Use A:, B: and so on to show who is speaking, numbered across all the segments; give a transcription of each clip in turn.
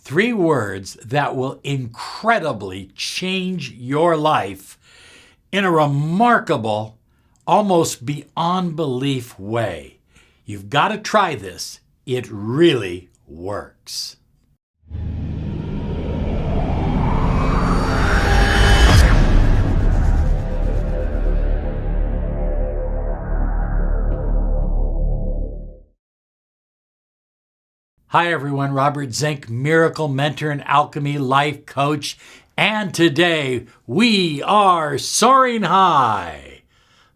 A: 3 words that will incredibly change your life in a remarkable, almost beyond belief way. You've got to try this. It really works. Hi everyone, Robert Zink, miracle mentor and alchemy life coach. And today we are soaring high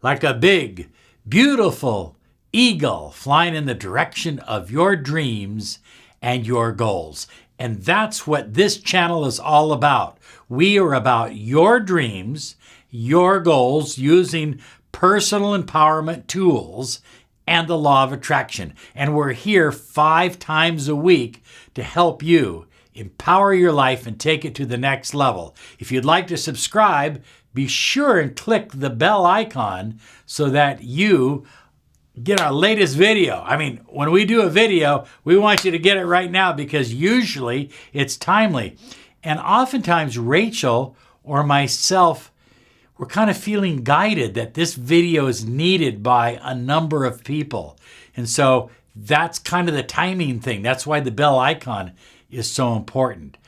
A: like a big, beautiful eagle flying in the direction of your dreams and your goals. And that's what this channel is all about. We are about your dreams, your goals using personal empowerment tools and the law of attraction. And we're here 5 times a week to help you empower your life and take it to the next level. If you'd like to subscribe, be sure and click the bell icon so that you get our latest video. I mean, when we do a video, we want you to get it right now because usually it's timely. And oftentimes Rachel or myself, we're kind of feeling guided that this video is needed by a number of people. And so that's kind of the timing thing. That's why the bell icon is so important.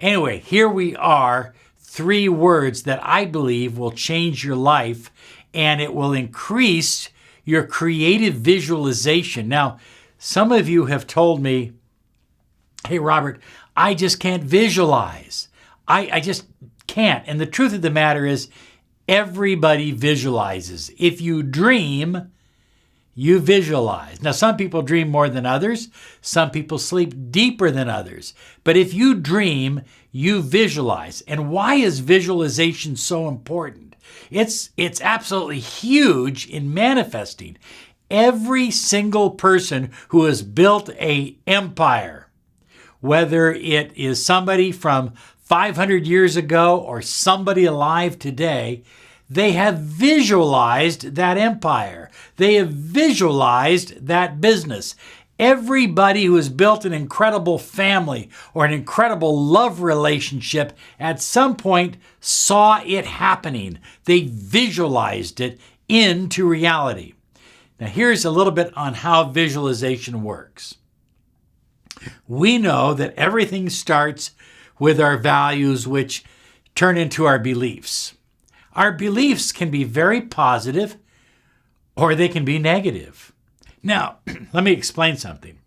A: Anyway, here we are, 3 words that I believe will change your life and it will increase your creative visualization. Now, some of you have told me, hey, Robert, I just can't visualize. I just can't. And the truth of the matter is, everybody visualizes. If you dream, you visualize. Now, some people dream more than others. Some people sleep deeper than others. But if you dream, you visualize. And why is visualization so important? It's absolutely huge in manifesting. Every single person who has built an empire, whether it is somebody from 500 years ago or somebody alive today, they have visualized that empire. They have visualized that business. Everybody who has built an incredible family or an incredible love relationship at some point saw it happening. They visualized it into reality. Now, here's a little bit on how visualization works. We know that everything starts with our values, which turn into our beliefs. Our beliefs can be very positive or they can be negative. Now, let me explain something.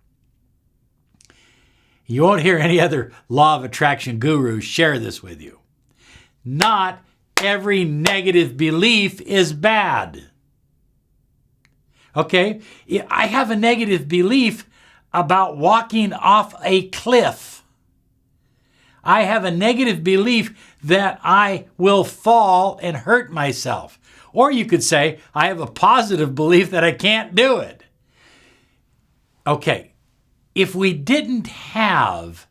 A: You won't hear any other law of attraction guru share this with you. Not every negative belief is bad. Okay? I have a negative belief about walking off a cliff. I have a negative belief that I will fall and hurt myself. Or you could say, I have a positive belief that I can't do it. Okay, if we didn't have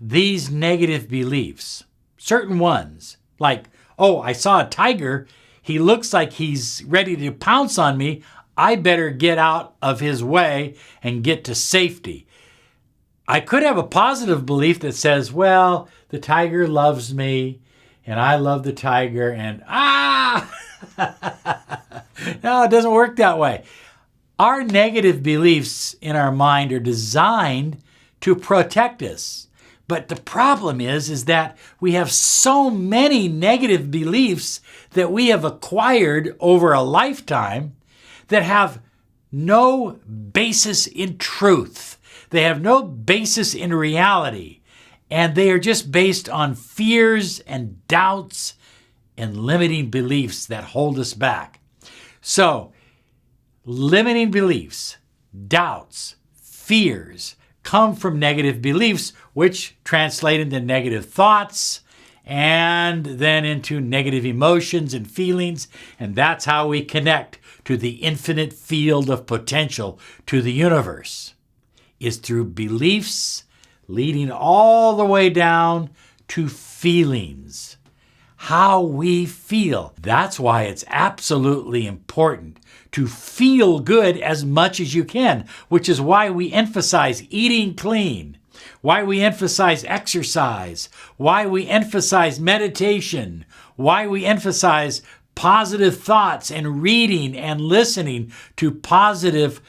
A: these negative beliefs, certain ones, like, oh, I saw a tiger, he looks like he's ready to pounce on me, I better get out of his way and get to safety. I could have a positive belief that says, well, the tiger loves me and I love the tiger and No, it doesn't work that way. Our negative beliefs in our mind are designed to protect us. But the problem is that we have so many negative beliefs that we have acquired over a lifetime that have no basis in truth. They have no basis in reality, and they are just based on fears and doubts and limiting beliefs that hold us back. So, limiting beliefs, doubts, fears come from negative beliefs, which translate into negative thoughts and then into negative emotions and feelings, and that's how we connect to the infinite field of potential, to the universe, is through beliefs leading all the way down to feelings. How we feel. That's why it's absolutely important to feel good as much as you can, which is why we emphasize eating clean, why we emphasize exercise, why we emphasize meditation, why we emphasize positive thoughts and reading and listening to positive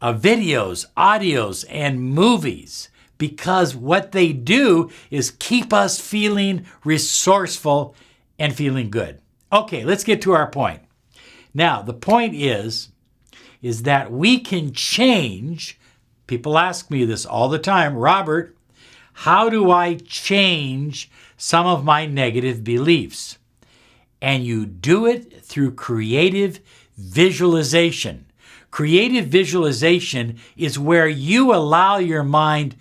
A: videos, audios, and movies. Because what they do is keep us feeling resourceful and feeling good. Okay, let's get to our point. Now, the point is that we can change. People ask me this all the time, Robert, how do I change some of my negative beliefs? And you do it through creative visualization. Creative visualization is where you allow your mind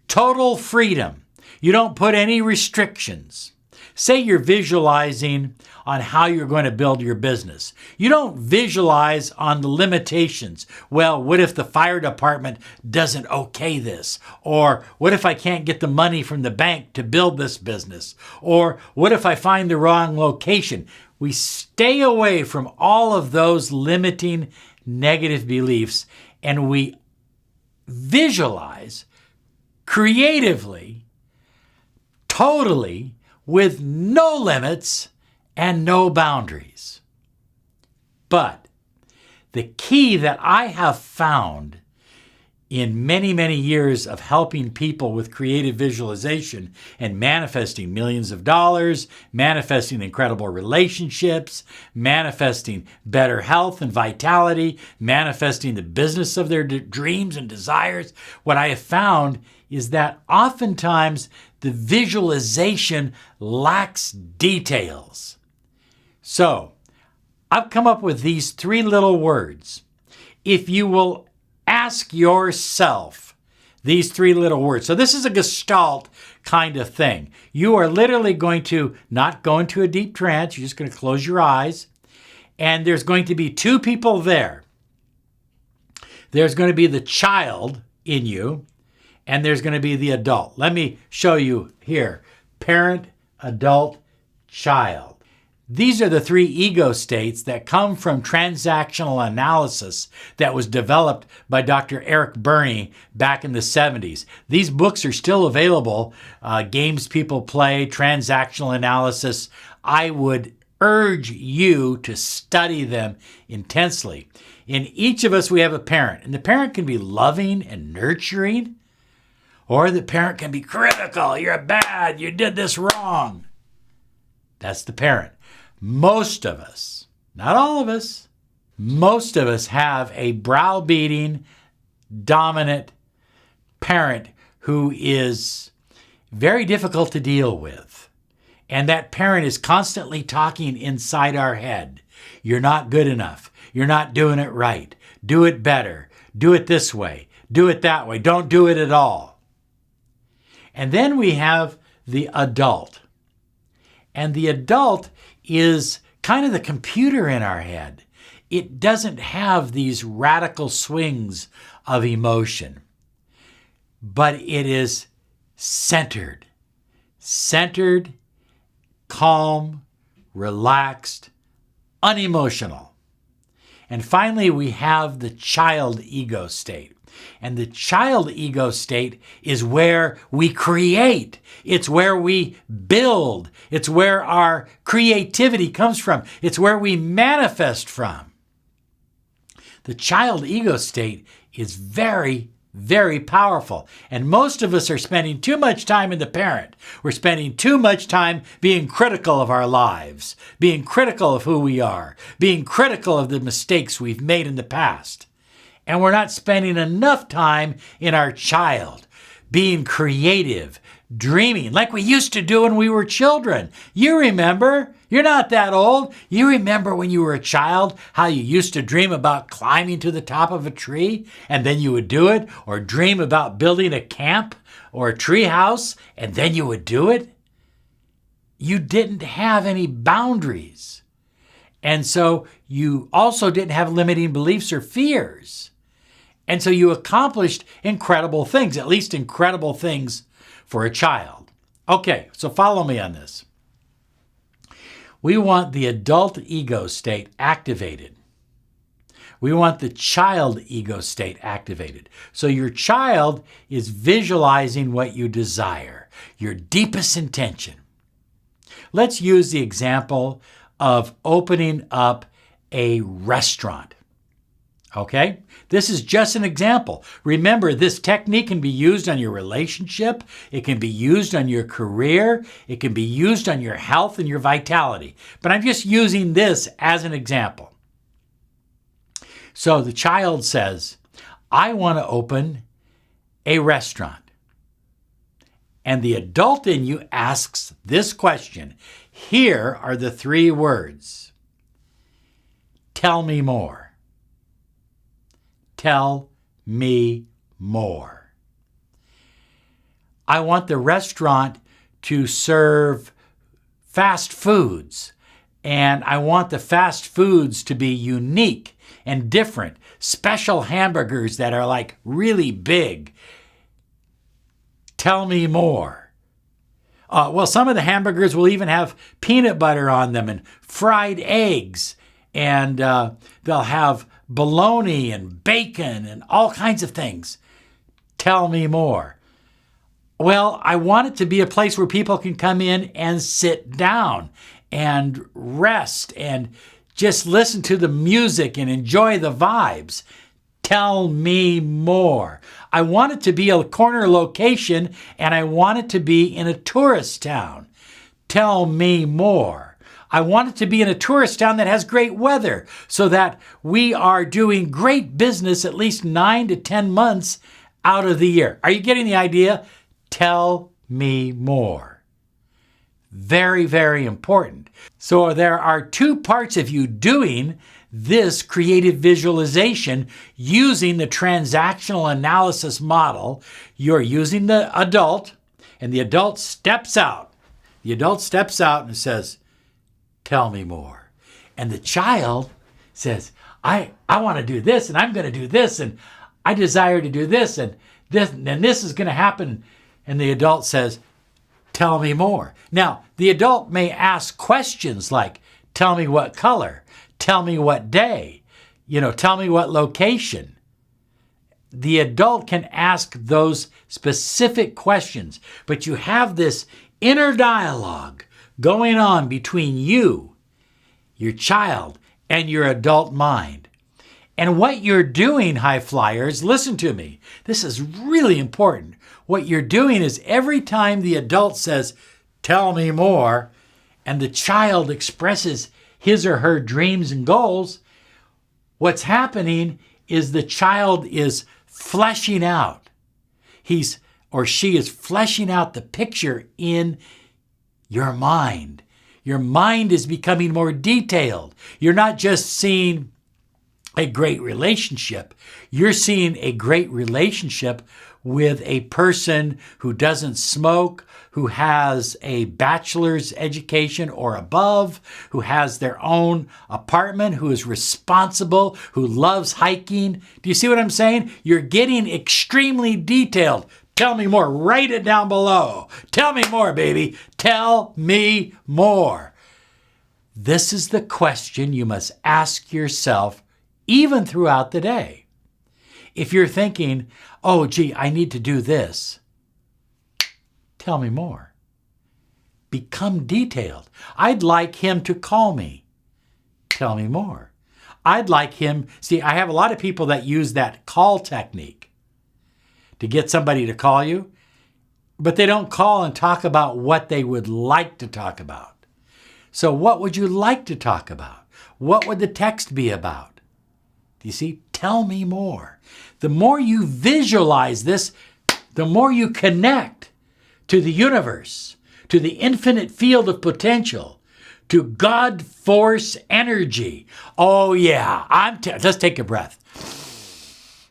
A: total freedom. You don't put any restrictions. Say you're visualizing on how you're going to build your business. You don't visualize on the limitations. Well, what if the fire department doesn't okay this? Or what if I can't get the money from the bank to build this business? Or what if I find the wrong location? We stay away from all of those limiting negative beliefs and we visualize creatively, totally, with no limits and no boundaries. But the key that I have found in many, many years of helping people with creative visualization and manifesting millions of dollars, manifesting incredible relationships, manifesting better health and vitality, manifesting the business of their dreams and desires, what I have found is that oftentimes the visualization lacks details. So, I've come up with these 3 little words. If you will ask yourself these 3 little words. So this is a Gestalt kind of thing. You are literally going to not go into a deep trance. You're just going to close your eyes. And there's going to be 2 people there. There's going to be the child in you, and there's going to be the adult. Let me show you here. Parent, adult, child. These are the 3 ego states that come from transactional analysis that was developed by Dr. Eric Berney back in the 70s. These books are still available. Games People Play, Transactional Analysis. I would urge you to study them intensely. In each of us, we have a parent, and the parent can be loving and nurturing, or the parent can be critical. You're bad. You did this wrong. That's the parent. Most of us, not all of us, most of us have a browbeating, dominant parent who is very difficult to deal with. And that parent is constantly talking inside our head. You're not good enough. You're not doing it right. Do it better. Do it this way. Do it that way. Don't do it at all. And then we have the adult. And the adult is kind of the computer in our head. It doesn't have these radical swings of emotion, but it is centered, calm, relaxed, unemotional. And finally, we have the child ego state. And the child ego state is where we create. It's where we build. It's where our creativity comes from. It's where we manifest from. The child ego state is very, very powerful. And most of us are spending too much time in the parent. We're spending too much time being critical of our lives, being critical of who we are, being critical of the mistakes we've made in the past. And we're not spending enough time in our child, being creative, dreaming, like we used to do when we were children. You remember, you're not that old. You remember when you were a child, how you used to dream about climbing to the top of a tree, and then you would do it, or dream about building a camp or a tree house, and then you would do it. You didn't have any boundaries. And so you also didn't have limiting beliefs or fears. And so you accomplished incredible things, at least incredible things for a child. Okay, so follow me on this. We want the adult ego state activated. We want the child ego state activated. So your child is visualizing what you desire, your deepest intention. Let's use the example of opening up a restaurant. Okay? This is just an example. Remember, this technique can be used on your relationship. It can be used on your career. It can be used on your health and your vitality. But I'm just using this as an example. So the child says, I want to open a restaurant. And the adult in you asks this question. Here are the 3 words. Tell me more. Tell me more. I want the restaurant to serve fast foods, and I want the fast foods to be unique and different, special hamburgers that are like really big. Tell me more. Well, some of the hamburgers will even have peanut butter on them and fried eggs, and they'll have bologna and bacon and all kinds of things. Tell me more. Well, I want it to be a place where people can come in and sit down and rest and just listen to the music and enjoy the vibes. Tell me more. I want it to be a corner location, and I want it to be in a tourist town. Tell me more. I want it to be in a tourist town that has great weather so that we are doing great business at least 9 to 10 months out of the year. Are you getting the idea? Tell me more. Very, very important. So there are 2 parts of you doing this creative visualization using the transactional analysis model. You're using the adult, and the adult steps out. The adult steps out and says, tell me more. And the child says, I want to do this, and I'm going to do this, and I desire to do this, and this is going to happen. And the adult says, tell me more. Now, the adult may ask questions like, tell me what color, tell me what day, tell me what location. The adult can ask those specific questions, but you have this inner dialogue going on between you, your child, and your adult mind. And what you're doing, high flyers, listen to me. This is really important. What you're doing is every time the adult says, tell me more, and the child expresses his or her dreams and goals, what's happening is the child is fleshing out. He's or she is fleshing out the picture in your mind. Your mind is becoming more detailed. You're not just seeing a great relationship. You're seeing a great relationship with a person who doesn't smoke, who has a bachelor's education or above, who has their own apartment, who is responsible, who loves hiking. Do you see what I'm saying? You're getting extremely detailed. Tell me more. Write it down below. Tell me more, baby. Tell me more. This is the question you must ask yourself even throughout the day. If you're thinking, oh, gee, I need to do this, tell me more. Become detailed. I'd like him to call me. Tell me more. I'd like him, see, I have a lot of people that use that call technique to get somebody to call you, but they don't call and talk about what they would like to talk about. So what would you like to talk about? What would the text be about? Do you see? Tell me more. The more you visualize this, the more you connect to the universe, to the infinite field of potential, to God force energy. Oh yeah, let's take a breath.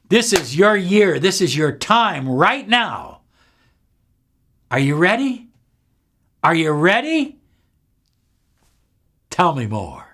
A: This is your year. This is your time right now. Are you ready? Are you ready? Tell me more.